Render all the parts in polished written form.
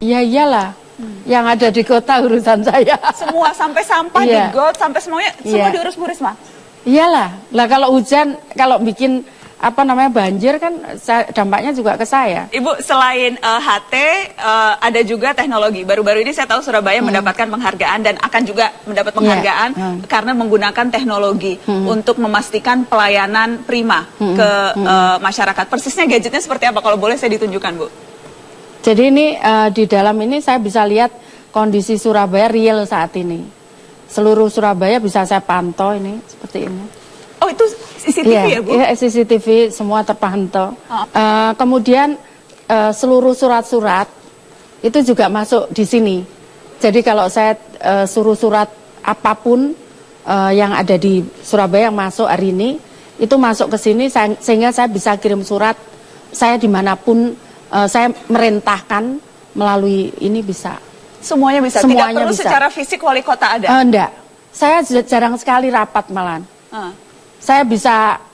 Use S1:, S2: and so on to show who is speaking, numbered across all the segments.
S1: Ya iyalah, yang ada di kota urusan saya.
S2: Semua sampai sampah di got, sampai semuanya, semua diurus Bu Risma?
S1: Iyalah, lah kalau hujan, kalau bikin banjir kan dampaknya juga ke saya.
S2: Ibu, selain HT, ada juga teknologi. Baru-baru ini saya tahu Surabaya mendapatkan penghargaan dan akan juga mendapat penghargaan karena menggunakan teknologi untuk memastikan pelayanan prima ke masyarakat. Persisnya gadgetnya seperti apa? Kalau boleh saya ditunjukkan, Bu.
S1: Jadi ini di dalam ini saya bisa lihat kondisi Surabaya real saat ini. Seluruh Surabaya bisa saya pantau ini seperti ini.
S2: Oh, itu CCTV ya, Bu?
S1: Iya, CCTV semua terpantau. Kemudian seluruh surat-surat itu juga masuk di sini. Jadi kalau saya suruh surat apapun yang ada di Surabaya yang masuk hari ini, itu masuk ke sini sehingga saya bisa kirim surat saya dimanapun saya merintahkan melalui ini bisa.
S2: Semuanya bisa?
S1: Semuanya
S2: tidak perlu
S1: bisa.
S2: Secara fisik wali kota ada?
S1: Enggak. Saya jarang sekali rapat malahan.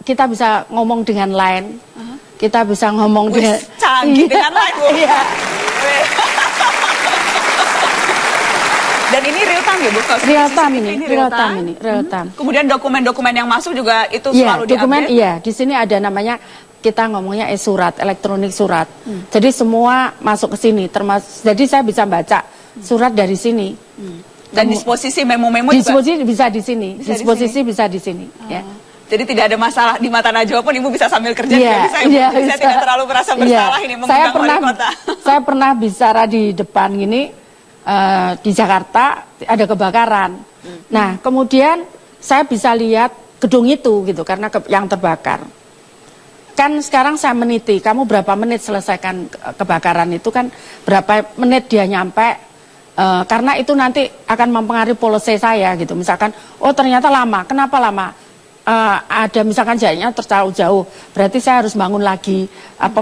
S1: Kita bisa ngomong dengan line, kita bisa ngomong dengan
S2: canggih dengan line, Bu.
S1: Iya.
S2: Dan ini real time ya, Bu?
S1: Real time ini, real time.
S2: Kemudian dokumen-dokumen yang masuk juga itu selalu
S1: dokumen,
S2: diupdate?
S1: Iya, di sini ada namanya, kita ngomongnya e-surat, elektronik surat. Jadi semua masuk ke sini, jadi saya bisa baca surat dari sini.
S2: Dan disposisi memo-memo juga?
S1: Disposisi bisa di sini, disposisi bisa di sini. Ya.
S2: Jadi tidak ada masalah di mata Najwa pun Ibu bisa sambil kerja juga bisa, Ibu. Jadi saya tidak terlalu merasa bersalah ini memegang wali kota.
S1: Saya pernah bicara di depan gini, di Jakarta ada kebakaran. Nah, kemudian saya bisa lihat gedung itu gitu karena yang terbakar. Kan sekarang saya meniti, kamu berapa menit selesaikan kebakaran itu kan berapa menit dia nyampe, karena itu nanti akan mempengaruhi policy saya gitu. Misalkan, oh ternyata lama, kenapa lama? Ada misalkan jaraknya terlalu jauh, berarti saya harus bangun lagi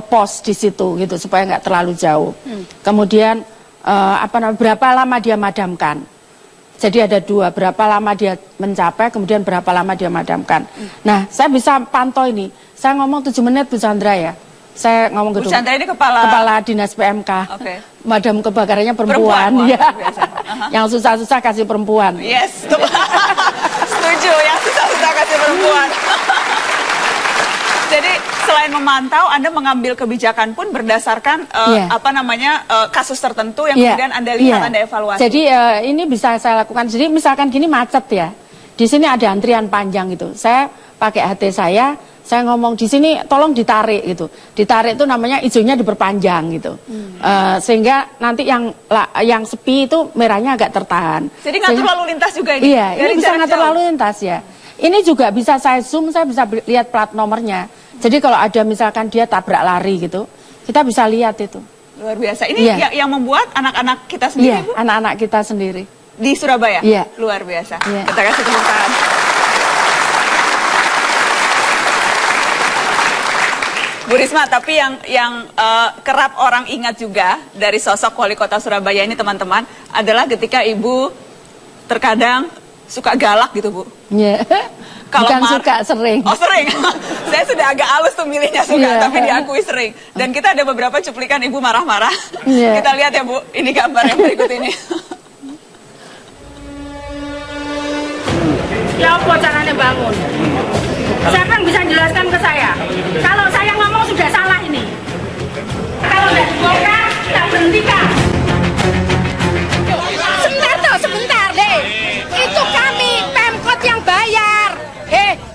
S1: pos di situ gitu supaya nggak terlalu jauh. Kemudian berapa lama dia madamkan? Jadi ada dua, berapa lama dia mencapai, kemudian berapa lama dia madamkan. Nah, saya bisa pantau ini. Saya ngomong 7 menit Bu Chandra ya. Saya ngomong
S2: Bu Chandra ini kepala
S1: dinas PMK.
S2: Okay.
S1: Madam kebakarannya perempuan ya. Yang susah-susah kasih perempuan.
S2: Yes. Setuju, yang susah-susah kasih perempuan. Jadi selain memantau, Anda mengambil kebijakan pun berdasarkan kasus tertentu yang kemudian Anda lihat, Anda evaluasi.
S1: Jadi ini bisa saya lakukan. Jadi misalkan gini macet ya, di sini ada antrian panjang gitu. Saya pakai HT saya ngomong di sini tolong ditarik gitu. Ditarik itu namanya hijaunya diperpanjang gitu. Sehingga nanti yang sepi itu merahnya agak tertahan.
S2: Jadi ngatur lalu lintas juga ini?
S1: Iya, ini bisa ngatur lalu lintas ya. Ini juga bisa saya zoom, saya bisa lihat plat nomornya. Jadi kalau ada misalkan dia tabrak lari gitu, kita bisa lihat itu.
S2: Luar biasa. Ini yang membuat anak-anak kita sendiri,
S1: Bu? Iya, anak-anak kita sendiri.
S2: Di Surabaya?
S1: Iya.
S2: Luar biasa. Iya. Kita kasih tepuk tangan. Bu Risma, tapi yang kerap orang ingat juga dari sosok wali kota Surabaya ini teman-teman adalah ketika Ibu terkadang suka galak gitu, Bu.
S1: Iya. Bukan suka, sering.
S2: Oh, sering. Saya sudah agak halus tuh milihnya suka, tapi diakui sering. Dan kita ada beberapa cuplikan Ibu marah-marah. Kita lihat ya, Bu. Ini gambar yang berikut ini.
S3: Ya apa caranya bangun? Siapa yang bisa jelaskan ke saya? Kalau saya ngomong sudah salah ini. Kalau nggak dibongkar, kita berhentikan.
S4: Sebentar deh. Itu kami Pemkot yang bayar.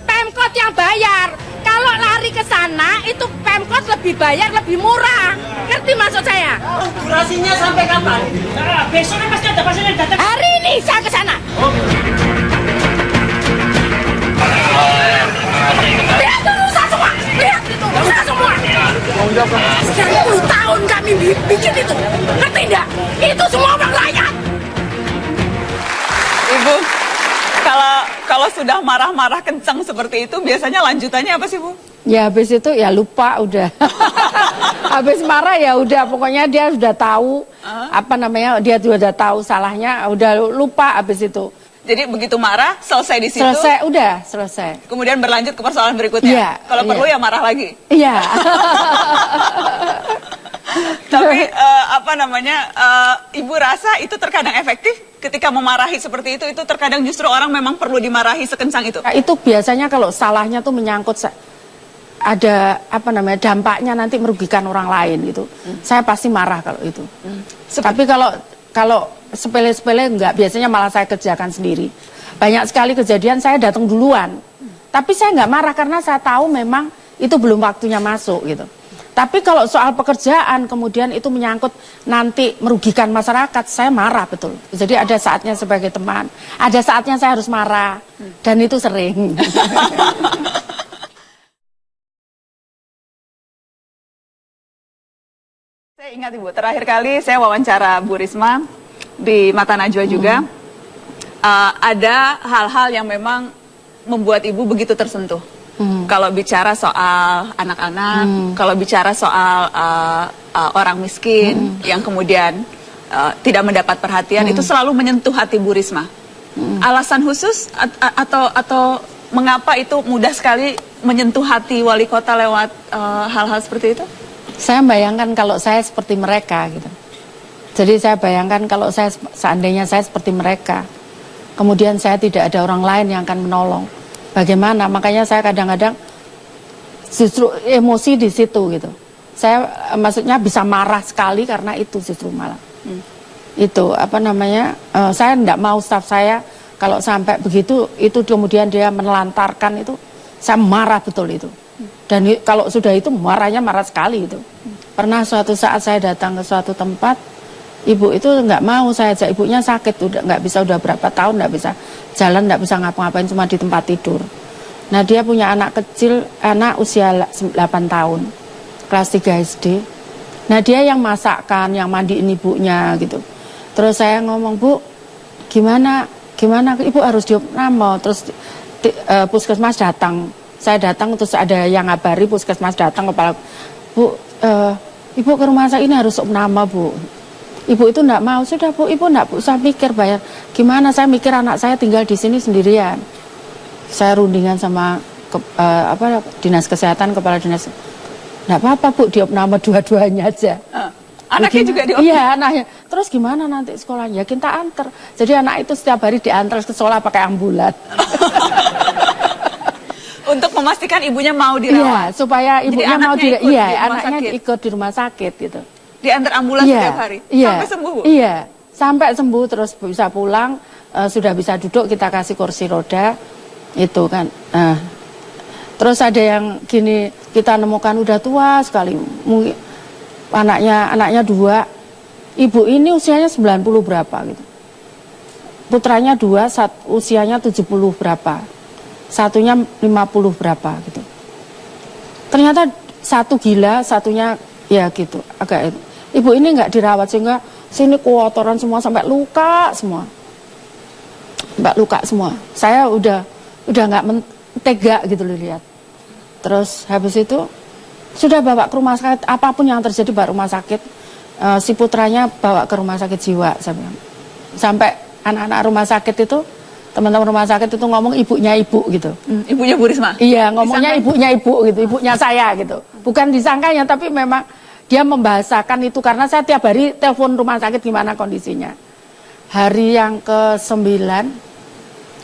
S4: Pemkot yang bayar. Kalau lari ke sana itu Pemkot lebih bayar, lebih murah. Ngerti maksud saya?
S3: Durasinya sampai kapan? Nah, besoknya pasti ada pasien yang datang.
S4: Hari ini saya ke sana. Lihat itu rusak semua. Lihat itu rusak semua. 10 tahun kami bikin itu. Ngerti enggak? Itu semua orang rakyat.
S2: Ibu, kalau sudah marah-marah kencang seperti itu, biasanya lanjutannya apa sih, Bu?
S1: Ya habis itu ya lupa udah. Habis marah ya udah, pokoknya dia sudah tahu dia sudah tahu salahnya, udah lupa habis itu.
S2: Jadi begitu marah, selesai di situ?
S1: Selesai.
S2: Kemudian berlanjut ke persoalan berikutnya? Kalau perlu ya marah lagi?
S1: Iya.
S2: Tapi Ibu rasa itu terkadang efektif ketika memarahi seperti itu terkadang justru orang memang perlu dimarahi sekencang itu.
S1: Nah, itu biasanya kalau salahnya tuh menyangkut ada dampaknya nanti merugikan orang lain gitu. Saya pasti marah kalau itu. Tapi kalau sepele-sepele enggak, biasanya malah saya kerjakan sendiri. Banyak sekali kejadian saya datang duluan. Tapi saya nggak marah karena saya tahu memang itu belum waktunya masuk gitu. Tapi kalau soal pekerjaan kemudian itu menyangkut nanti merugikan masyarakat, saya marah betul. Jadi ada saatnya sebagai teman, ada saatnya saya harus marah, dan itu sering.
S2: Saya ingat Ibu, terakhir kali saya wawancara Bu Risma di Mata Najwa juga, ada hal-hal yang memang membuat Ibu begitu tersentuh. Kalau bicara soal anak-anak, kalau bicara soal orang miskin yang kemudian tidak mendapat perhatian, itu selalu menyentuh hati Bu Risma. Alasan khusus atau mengapa itu mudah sekali menyentuh hati wali kota lewat hal-hal seperti itu?
S1: Saya bayangkan kalau saya seperti mereka gitu. Jadi saya bayangkan kalau seandainya saya seperti mereka, kemudian saya tidak ada orang lain yang akan menolong. Bagaimana? Makanya saya kadang-kadang justru emosi di situ gitu. Saya maksudnya bisa marah sekali karena itu justru malah. Itu saya tidak mau staf saya kalau sampai begitu, itu kemudian dia menelantarkan itu, saya marah betul itu. Dan kalau sudah itu marahnya marah sekali itu. Pernah suatu saat saya datang ke suatu tempat, ibu itu nggak mau saya ajak, ibunya sakit, udah berapa tahun nggak bisa jalan, nggak bisa ngapa-ngapain, cuma di tempat tidur. Nah dia punya anak kecil, anak usia 8 tahun, kelas 3 SD. Nah dia yang masakkan, yang mandiin ibunya gitu. Terus saya ngomong, Bu, gimana ibu harus diopname. Terus puskesmas datang, saya datang terus ada yang ngabari, puskesmas datang, kepala, Bu, ibu ke rumah sakit ini harus opname, Bu. Ibu itu enggak mau. Sudah Bu, ibu enggak usah mikir bayar. Gimana, saya mikir anak saya tinggal di sini sendirian. Saya rundingan sama dinas kesehatan, kepala dinas. Enggak apa-apa Bu, diopname dua-duanya aja.
S2: Anaknya juga diopname?
S1: Iya, anaknya. Terus gimana nanti sekolahnya? Kita antar. Jadi anak itu setiap hari diantar ke sekolah pakai ambulan.
S2: Untuk memastikan ibunya mau dirawat.
S1: Iya, supaya ibunya mau dirawat. Iya, anaknya ikut di rumah sakit gitu.
S2: Diantar ambulans setiap hari?
S1: Iya,
S2: sampai sembuh, Bu?
S1: Iya, sampai sembuh terus bisa pulang, sudah bisa duduk, kita kasih kursi roda, itu kan. Terus ada yang gini, kita nemukan udah tua sekali, mungkin anaknya 2, ibu ini usianya 90 berapa gitu. Putranya 2, usianya 70 berapa, satunya 50 berapa gitu. Ternyata satu gila, satunya ya gitu, agak itu. Ibu ini nggak dirawat sehingga sini kotoran semua sampai luka semua. Mbak luka semua. Saya udah nggak tega gitu loh lihat. Terus habis itu sudah bawa ke rumah sakit, apapun yang terjadi bawa rumah sakit. Si putranya bawa ke rumah sakit jiwa sampai anak-anak rumah sakit itu, teman-teman rumah sakit itu ngomong ibunya ibu gitu.
S2: Ibunya Bu Risma?
S1: Iya, ngomongnya ibunya ibu gitu, ibunya saya gitu. Bukan disangkanya, tapi memang dia membahasakan itu karena saya tiap hari telepon rumah sakit gimana kondisinya. Hari yang ke-9,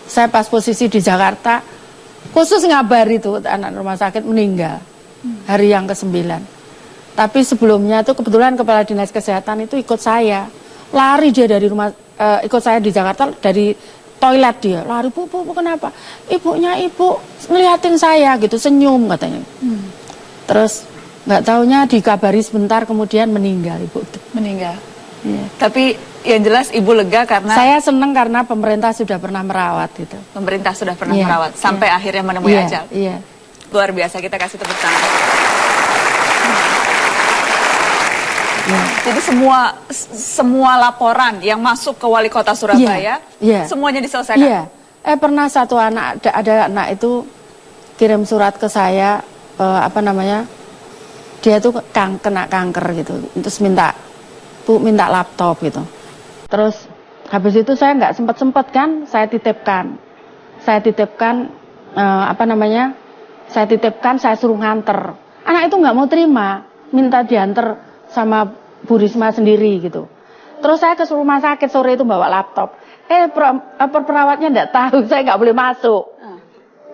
S1: saya pas posisi di Jakarta, khusus ngabar itu anak rumah sakit meninggal. Hari yang ke-9. Tapi sebelumnya itu kebetulan kepala dinas kesehatan itu ikut saya. Lari dia dari rumah, ikut saya di Jakarta dari toilet dia. Lari, bu kenapa? Ibunya ibu ngeliatin saya gitu, senyum katanya. Terus nggak taunya dikabari sebentar kemudian meninggal ibu.
S2: Meninggal.
S1: Iya.
S2: Tapi yang jelas ibu lega karena
S1: saya senang karena pemerintah sudah pernah merawat gitu.
S2: Pemerintah sudah pernah
S1: Iya,
S2: merawat sampai akhirnya menemui ajal.
S1: Iya.
S2: Luar biasa, kita kasih tepuk tangan.
S1: Iya.
S2: Jadi semua laporan yang masuk ke wali kota Surabaya,
S1: Iya.
S2: semuanya diselesaikan.
S1: Iya. Pernah satu anak, ada anak itu kirim surat ke saya, dia tuh kena kanker gitu, terus minta laptop gitu. Terus habis itu saya nggak sempat kan, saya titipkan, saya suruh nganter. Anak itu nggak mau terima, minta diantar sama Bu Risma sendiri gitu. Terus saya ke rumah sakit sore itu bawa laptop. Perawatnya enggak tahu, saya nggak boleh masuk.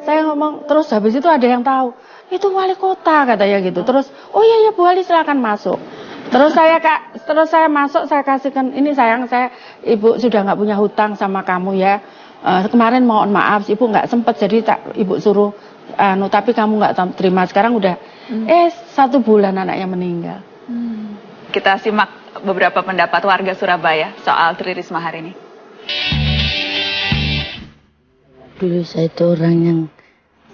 S1: Saya ngomong, terus habis itu ada yang tahu. Itu wali kota katanya gitu. Terus, oh iya Bu Wali silakan masuk. Terus saya masuk, saya kasihkan, ini sayang saya, Ibu sudah nggak punya hutang sama kamu ya. Kemarin mohon maaf, Ibu nggak sempet, jadi Ibu suruh, tapi kamu nggak terima. Sekarang udah, 1 bulan anaknya meninggal.
S2: Kita simak beberapa pendapat warga Surabaya soal Tri Risma hari ini.
S5: Dulu saya itu orang yang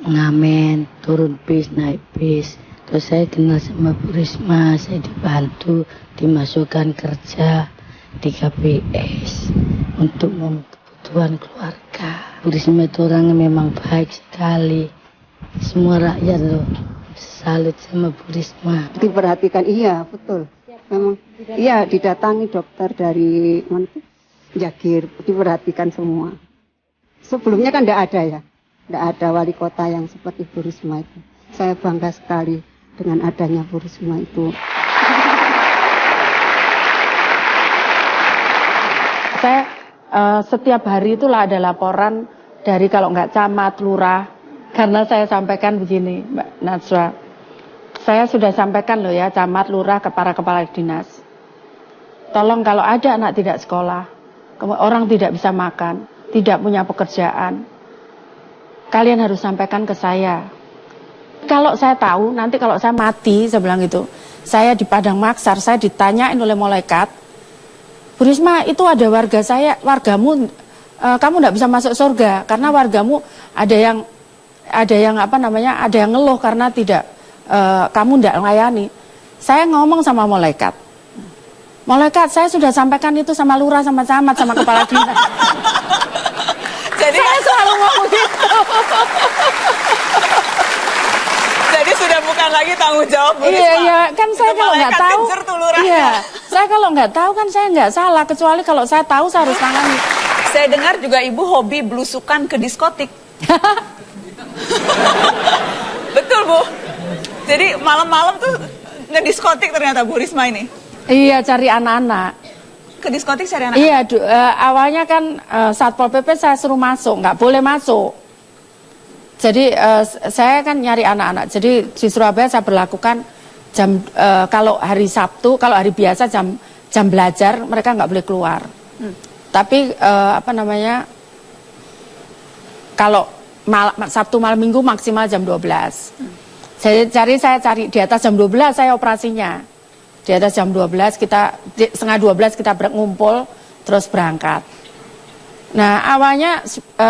S5: ngamen, turun bis, naik bis. Terus saya kenal sama Bu Risma, saya dibantu, dimasukkan kerja di KPS untuk kebutuhan keluarga. Bu Risma itu orangnya memang baik sekali. Semua rakyat loh salut sama Bu Risma.
S6: Diperhatikan, iya betul. Memang iya didatangi dokter dari Jagir, diperhatikan semua. Sebelumnya kan tidak ada ya. Tidak ada wali kota yang seperti Bu Risma itu. Saya bangga sekali dengan adanya Bu Risma itu.
S1: Saya setiap hari itulah ada laporan dari kalau nggak camat, lurah. Karena saya sampaikan begini, Mbak Najwa. Saya sudah sampaikan loh ya, camat, lurah, ke para kepala dinas. Tolong kalau ada anak tidak sekolah, orang tidak bisa makan, tidak punya pekerjaan, kalian harus sampaikan ke saya. Kalau saya tahu, nanti kalau saya mati, saya bilang gitu, saya di Padang Maksar, saya ditanyain oleh malaikat, Bu Risma, itu ada warga saya, wargamu, kamu tidak bisa masuk surga, karena wargamu ada yang ngeluh karena tidak, kamu tidak melayani. Saya ngomong sama malaikat, saya sudah sampaikan itu sama lurah, sama camat, sama kepala dinas.
S2: Jadi
S1: saya selalu ngomong gitu.
S2: Jadi sudah bukan lagi tanggung jawab Bu Risma.
S1: Iya, kan saya kalau nggak tahu. Iya, saya kalau nggak tahu kan saya nggak salah, kecuali kalau saya tahu saya harus tangani.
S2: Saya dengar juga Ibu hobi belusukan ke diskotik. Betul Bu. Jadi malam-malam tuh ngediskotik ternyata Bu Risma ini.
S1: Iya, cari anak-anak.
S2: Ke diskotik cari anak-anak?
S1: Iya, awalnya kan Satpol PP saya suruh masuk, nggak boleh masuk. Jadi saya kan nyari anak-anak. Jadi di Surabaya saya berlakukan jam kalau hari Sabtu, kalau hari biasa jam belajar mereka nggak boleh keluar. Tapi kalau Sabtu malam Minggu maksimal jam 12. Saya cari di atas jam 12 saya operasinya. Di atas jam 12 setengah 12 kita ngumpul terus berangkat. Nah awalnya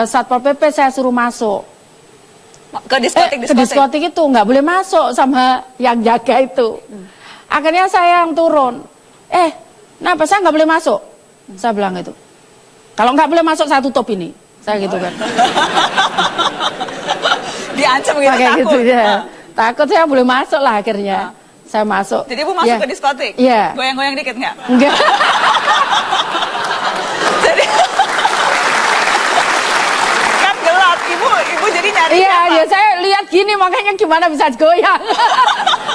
S1: Satpol PP saya suruh masuk
S2: ke diskotik
S1: itu nggak boleh masuk sama yang jaga itu. Akhirnya saya yang turun. Kenapa saya nggak boleh masuk? Saya bilang itu. Kalau nggak boleh masuk saya tutup ini. Saya gitu kan.
S2: Diancam gitu, takut.
S1: Gitu, ya. Takut saya boleh masuk lah akhirnya. Saya masuk.
S2: Jadi Ibu masuk ke diskotik?
S1: Iya.
S2: Goyang-goyang dikit nggak?
S1: Enggak.
S2: Jadi kan gelap, Ibu jadi nyari siapa?
S1: Iya, saya lihat gini makanya gimana bisa goyang.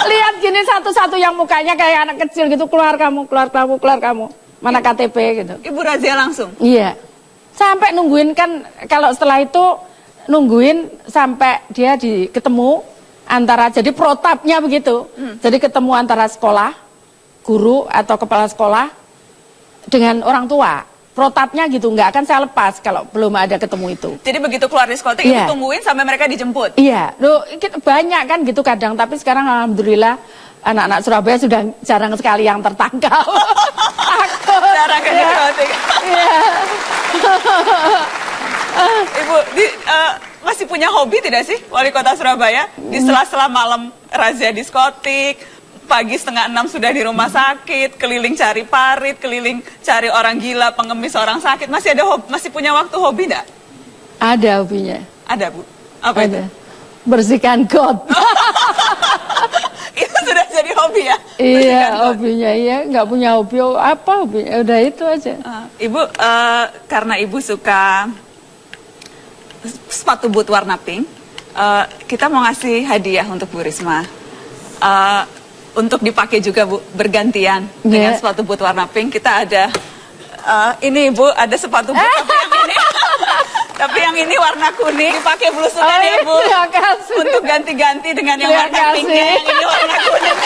S1: Lihat gini satu-satu yang mukanya kayak anak kecil gitu, keluar kamu. Mana KTP gitu.
S2: Ibu razia langsung?
S1: Iya. Sampai nungguin kan, kalau setelah itu nungguin sampai dia ketemu antara, jadi protapnya begitu. Jadi ketemu antara sekolah, guru atau kepala sekolah dengan orang tua. Protapnya gitu, nggak akan saya lepas kalau belum ada ketemu itu.
S2: Jadi begitu keluar diskotik, Ibu tungguin sampai mereka dijemput?
S1: Iya, banyak kan gitu kadang, tapi sekarang alhamdulillah anak-anak Surabaya sudah jarang sekali yang tertangkap.
S2: Jarang ke diskotik.
S1: Iya.
S2: Ibu, masih punya hobi tidak sih Wali Kota Surabaya? Di sela-sela malam razia diskotik, pagi 5:30 sudah di rumah sakit, keliling cari parit, keliling cari orang gila, pengemis orang sakit. Masih punya waktu hobi enggak?
S1: Ada hobinya.
S2: Ada Bu. Apa
S1: ada.
S2: itu?
S1: Bersihkan got.
S2: Itu sudah jadi hobi ya?
S1: Iya, hobinya iya, nggak punya hobi apa hobinya, udah itu aja.
S2: Ibu, karena Ibu suka sepatu boot warna pink, kita mau ngasih hadiah untuk Bu Risma. untuk dipakai juga Bu, bergantian dengan sepatu boot warna pink. Kita ada ini Bu, ada sepatu boot tapi yang ini warna kuning, dipakai belusukan ya Bu.
S1: Terima kasih.
S2: Untuk ganti-ganti dengan yang warna pinknya, yang ini warna kuning.